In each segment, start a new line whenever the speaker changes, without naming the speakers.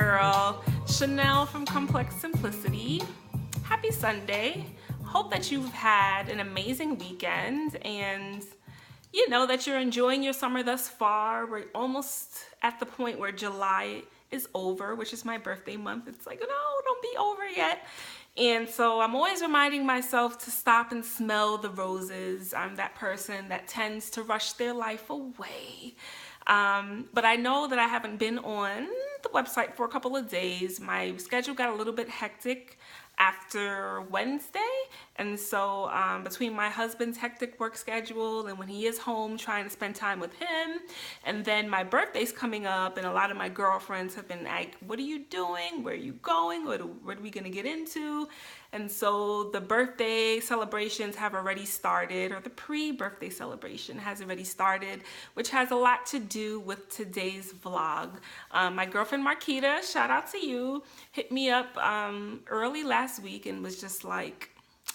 girl, Chanel from Complex Simplicity. Happy Sunday. Hope that you've had an amazing weekend and you know that you're enjoying your summer thus far. We're almost at the point where July is over, which is my birthday month. It's like, no, don't be over yet. And so I'm always reminding myself to stop and smell the roses. I'm that person that tends to rush their life away. But I know that I haven't been on the website for a couple of days. My schedule got a little bit hectic after Wednesday, and so between my husband's hectic work schedule and when he is home trying to spend time with him, and then my birthday's coming up and a lot of my girlfriends have been like, what are you doing, where are you going, what are we gonna get into? And so the birthday celebrations have already started, or the pre-birthday celebration has already started, which has a lot to do with today's vlog. My girlfriend Marquita, shout out to you, hit me up early last week and was just like,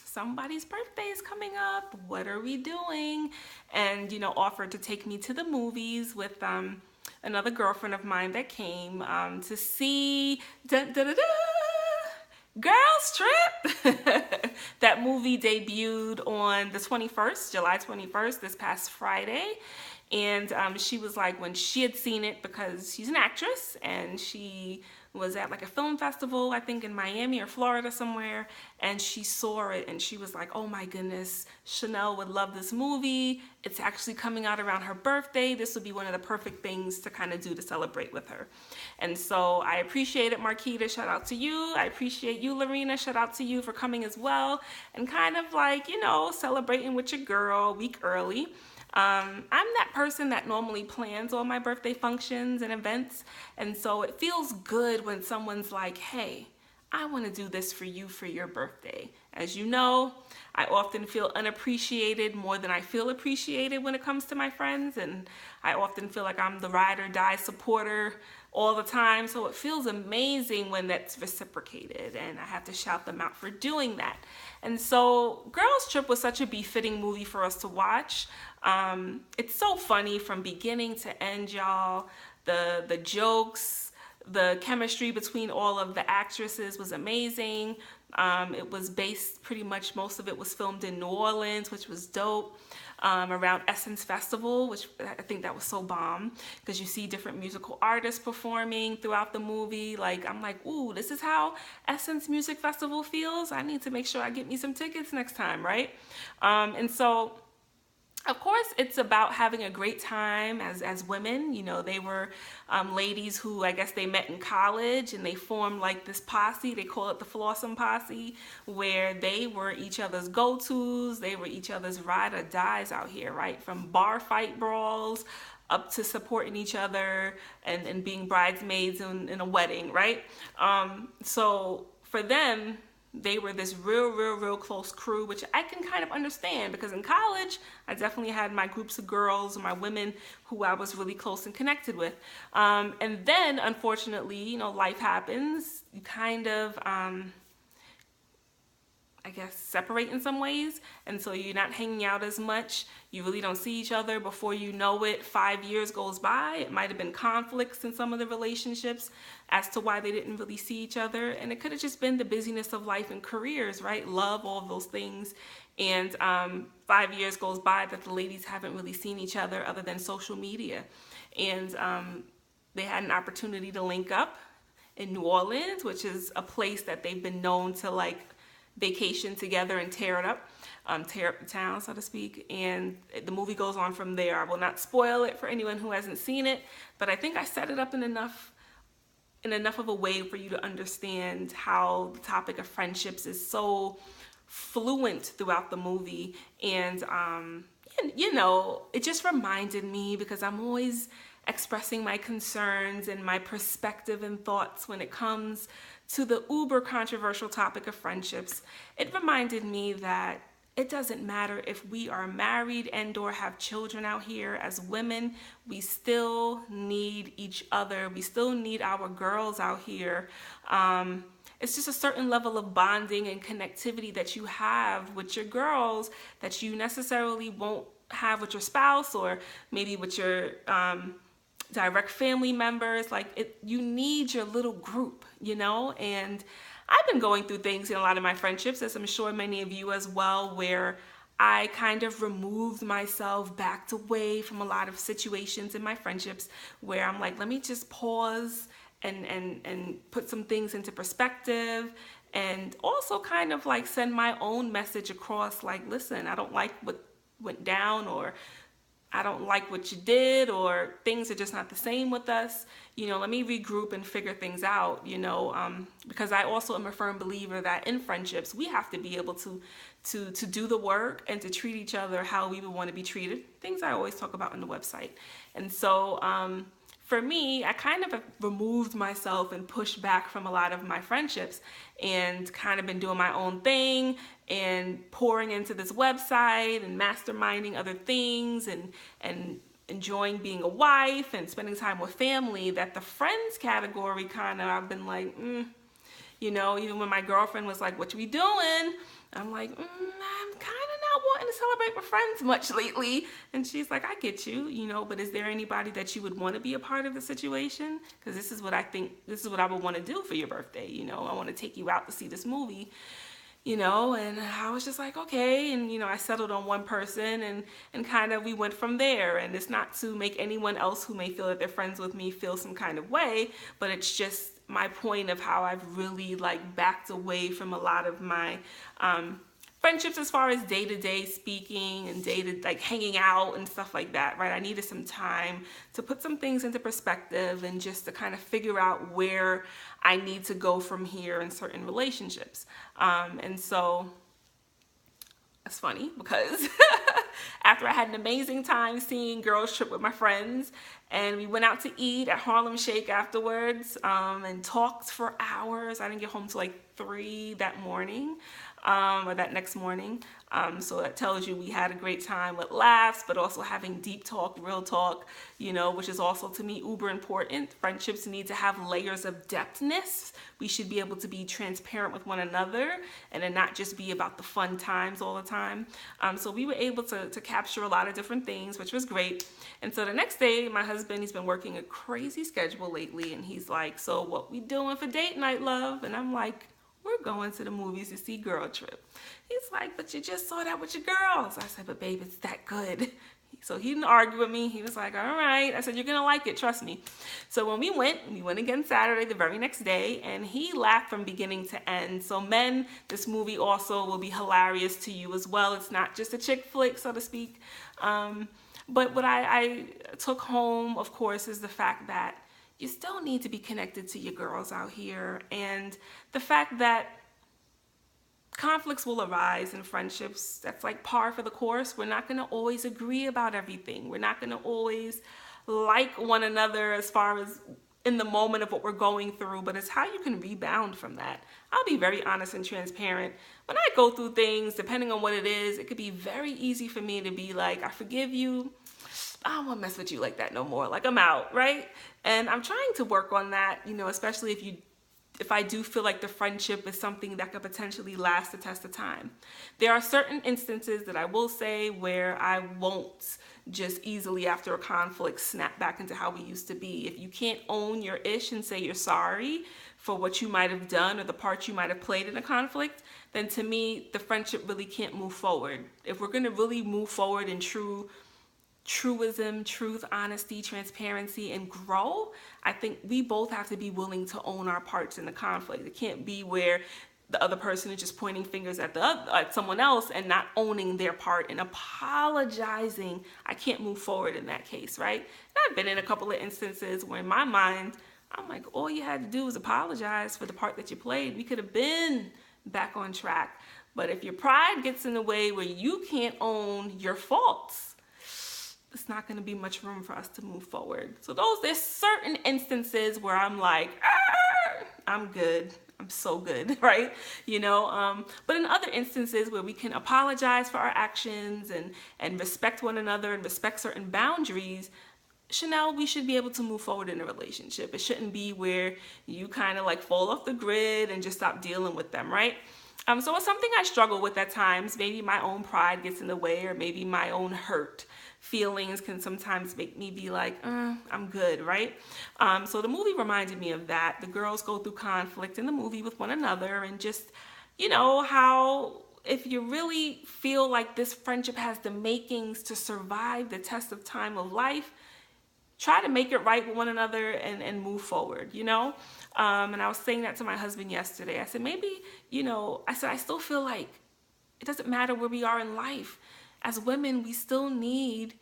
somebody's birthday is coming up, what are we doing? And, you know, offered to take me to the movies with another girlfriend of mine that came to see Girls Trip. That movie debuted on the 21st, July 21st, this past Friday. And she was like, when she had seen it, because she's an actress and she was at like a film festival, I think in Miami or Florida somewhere, and she saw it and she was like, oh my goodness, Chanel would love this movie. It's actually coming out around her birthday. This would be one of the perfect things to kind of do to celebrate with her. And so I appreciate it, Marquita, shout out to you. I appreciate you, Lorena, shout out to you for coming as well. And kind of like, you know, celebrating with your girl a week early. I'm that person that normally plans all my birthday functions and events, and so it feels good when someone's like, hey, I want to do this for you for your birthday. As you know, I often feel unappreciated more than I feel appreciated when it comes to my friends, and I often feel like I'm the ride or die supporter all the time, so it feels amazing when that's reciprocated, and I have to shout them out for doing that. And so Girls Trip was such a befitting movie for us to watch. It's so funny from beginning to end, y'all. The jokes, the chemistry between all of the actresses was amazing. It was based, pretty much most of it was filmed in New Orleans, which was dope. Around Essence Festival, which I think that was so bomb, because you see different musical artists performing throughout the movie. Like, I'm like, ooh, this is how Essence Music Festival feels. I need to make sure I get me some tickets next time, right? And so, of course, it's about having a great time as women. You know, they were ladies who, I guess they met in college and they formed like this posse. They call it the Flossom Posse, where they were each other's go-tos. They were each other's ride or dies out here, right? From bar fight brawls up to supporting each other and being bridesmaids in a wedding, right? So for them, they were this real close crew, which I can kind of understand, because in college, I definitely had my groups of girls, my women who I was really close and connected with. And then, unfortunately, you know, life happens. You kind of, I guess, separate in some ways, and so you're not hanging out as much. You really don't see each other. Before you know it, 5 years goes by. It might have been conflicts in some of the relationships as to why they didn't really see each other, and it could have just been the busyness of life and careers, right? Love, all of those things. And 5 years goes by that the ladies haven't really seen each other other than social media, and they had an opportunity to link up in New Orleans, which is a place that they've been known to like vacation together and tear it up, tear up the town, so to speak. And the movie goes on from there. I will not spoil it for anyone who hasn't seen it, but I think I set it up in enough of a way for you to understand how the topic of friendships is so fluent throughout the movie. And you know, it just reminded me, because I'm always expressing my concerns and my perspective and thoughts when it comes to the uber controversial topic of friendships. It reminded me that it doesn't matter if we are married and or have children out here. As women, we still need each other. We still need our girls out here. It's just a certain level of bonding and connectivity that you have with your girls that you necessarily won't have with your spouse, or maybe with your direct family members. Like you need your little group, you know? And I've been going through things in a lot of my friendships, as I'm sure many of you as well, where I kind of removed myself, backed away from a lot of situations in my friendships where I'm like, let me just pause and put some things into perspective, and also kind of like send my own message across, like, listen, I don't like what went down, or I don't like what you did, or things are just not the same with us. You know, let me regroup and figure things out, you know, because I also am a firm believer that in friendships, we have to be able to do the work and to treat each other how we would want to be treated. Things I always talk about on the website. And so, for me, I kind of removed myself and pushed back from a lot of my friendships, and kind of been doing my own thing and pouring into this website and masterminding other things, and enjoying being a wife and spending time with family, that the friends category kind of, I've been like, you know, even when my girlfriend was like, what you be doing? I'm like, I'm kind of not wanting to celebrate with friends much lately. And she's like, I get you, you know, but is there anybody that you would want to be a part of the situation? Because this is what I think, this is what I would want to do for your birthday. You know, I want to take you out to see this movie, you know. And I was just like, okay. And, you know, I settled on one person, and kind of we went from there. And it's not to make anyone else who may feel that they're friends with me feel some kind of way, but it's just my point of how I've really like backed away from a lot of my friendships as far as day-to-day speaking and like hanging out and stuff like that, right? I needed some time to put some things into perspective, and just to kind of figure out where I need to go from here in certain relationships. And so it's funny because after I had an amazing time seeing Girls Trip with my friends, and we went out to eat at Harlem Shake afterwards, and talked for hours. I didn't get home till like 3 that morning, or that next morning. So that tells you we had a great time with laughs, but also having deep talk, real talk, you know, which is also to me uber important. Friendships need to have layers of depthness. We should be able to be transparent with one another, and then not just be about the fun times all the time. So we were able to capture a lot of different things, which was great. And so the next day, my husband, he's been working a crazy schedule lately, and he's like, so what we doing for date night, love? And I'm like, we're going to the movies to see Girl Trip. He's like, but you just saw that with your girls. I said, but babe, it's that good. So he didn't argue with me. He was like, all right. I said, you're going to like it. Trust me. So when we went again Saturday, the very next day, and he laughed from beginning to end. So men, this movie also will be hilarious to you as well. It's not just a chick flick, so to speak. But what I took home, of course, is the fact that you still need to be connected to your girls out here, and the fact that conflicts will arise in friendships. That's like par for the course. We're not going to always agree about everything. We're not going to always like one another as far as in the moment of what we're going through, but it's how you can rebound from that. I'll be very honest and transparent. When I go through things, depending on what it is, it could be very easy for me to be like, I forgive you. I don't want to mess with you like that no more. Like, I'm out, right? And I'm trying to work on that, you know, especially if I do feel like the friendship is something that could potentially last the test of time. There are certain instances that I will say where I won't just easily after a conflict snap back into how we used to be. If you can't own your ish and say you're sorry for what you might have done or the part you might have played in a conflict, then to me, the friendship really can't move forward. If we're going to really move forward in truism, truth, honesty, transparency, and grow, I think we both have to be willing to own our parts in the conflict. It can't be where the other person is just pointing fingers at at someone else and not owning their part and apologizing. I can't move forward in that case, right? And I've been in a couple of instances where in my mind, I'm like, all you had to do was apologize for the part that you played. We could have been back on track. But if your pride gets in the way where you can't own your faults, it's not going to be much room for us to move forward. So there's certain instances where I'm like, I'm good. I'm so good, right? You know, but in other instances where we can apologize for our actions and respect one another and respect certain boundaries, Chanel, we should be able to move forward in a relationship. It shouldn't be where you kind of like fall off the grid and just stop dealing with them, right? So it's something I struggle with at times. Maybe my own pride gets in the way, or maybe my own hurt feelings can sometimes make me be like, I'm good, right? So the movie reminded me of that. The girls go through conflict in the movie with one another, and just, how if you really feel like this friendship has the makings to survive the test of time of life, try to make it right with one another and move forward, And I was saying that to my husband yesterday. I said, maybe, I still feel like it doesn't matter where we are in life. As women, we still need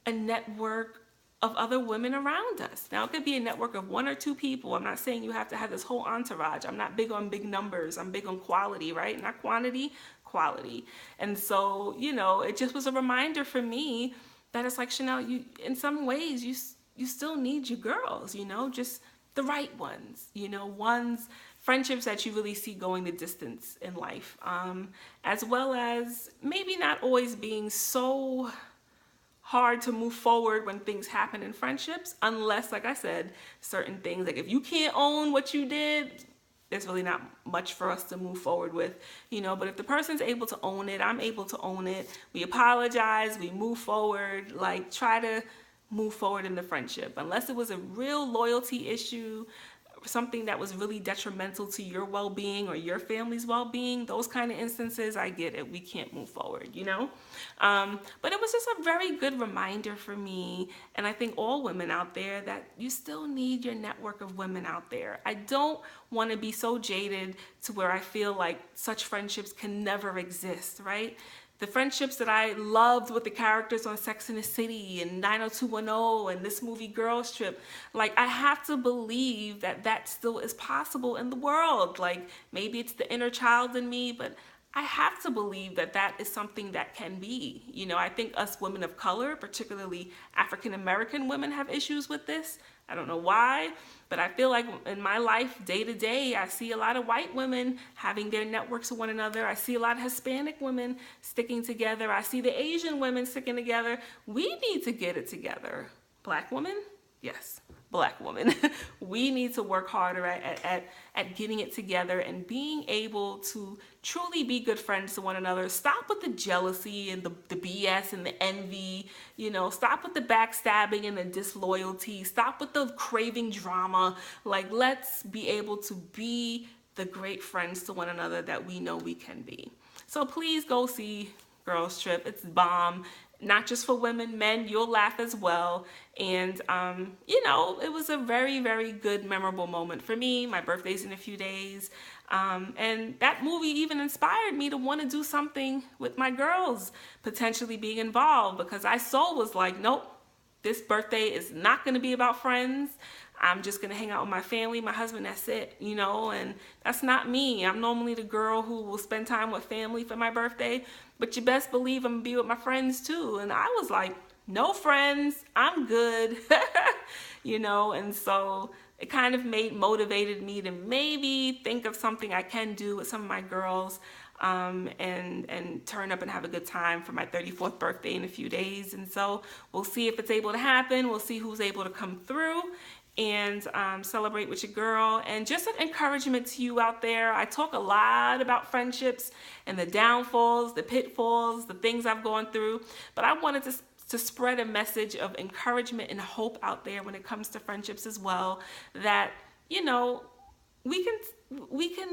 a network of other women around us. Now, it could be a network of one or two people. I'm not saying you have to have this whole entourage. I'm not big on big numbers. I'm big on quality, right? Not quantity, quality. And so, it just was a reminder for me that it's like, Chanel, you, in some ways, you still need your girls, just the right ones, friendships that you really see going the distance in life, as well as maybe not always being so hard to move forward when things happen in friendships, unless, like I said, certain things, like if you can't own what you did, there's really not much for us to move forward with, but if the person's able to own it, I'm able to own it, we apologize, we move forward, like try to move forward in the friendship. Unless it was a real loyalty issue, something that was really detrimental to your well-being or your family's well-being, those kind of instances, I get it, we can't move forward, but it was just a very good reminder for me, and I think all women out there, that you still need your network of women out there. I don't want to be so jaded to where I feel like such friendships can never exist, right? The friendships that I loved with the characters on Sex and the City and 90210 and this movie Girls Trip, like I have to believe that that still is possible in the world. Like maybe it's the inner child in me, but I have to believe that that is something that can be. I think us women of color, particularly African American women, have issues with this. I don't know why, but I feel like in my life, day to day, I see a lot of white women having their networks with one another. I see a lot of Hispanic women sticking together. I see the Asian women sticking together. We need to get it together. Black women? Yes. Black woman. We need to work harder at getting it together and being able to truly be good friends to one another. Stop with the jealousy and the BS and the envy, stop with the backstabbing and the disloyalty. Stop with the craving drama. Like, let's be able to be the great friends to one another that we know we can be. So please go see Girls Trip. It's bomb. Not just for women, men, you'll laugh as well. And, it was a very, very good, memorable moment for me. My birthday's in a few days. And that movie even inspired me to want to do something with my girls, potentially being involved, because I was like, nope, this birthday is not going to be about friends. I'm just going to hang out with my family, my husband, that's it, and that's not me. I'm normally the girl who will spend time with family for my birthday, but you best believe I'm going to be with my friends too. And I was like, no friends, I'm good, and so it kind of motivated me to maybe think of something I can do with some of my girls, and turn up and have a good time for my 34th birthday in a few days. And so we'll see if it's able to happen. We'll see who's able to come through and celebrate with your girl. And just an encouragement to you out there. I talk a lot about friendships and the downfalls, the pitfalls, the things I've gone through, but I wanted to spread a message of encouragement and hope out there when it comes to friendships as well, that we can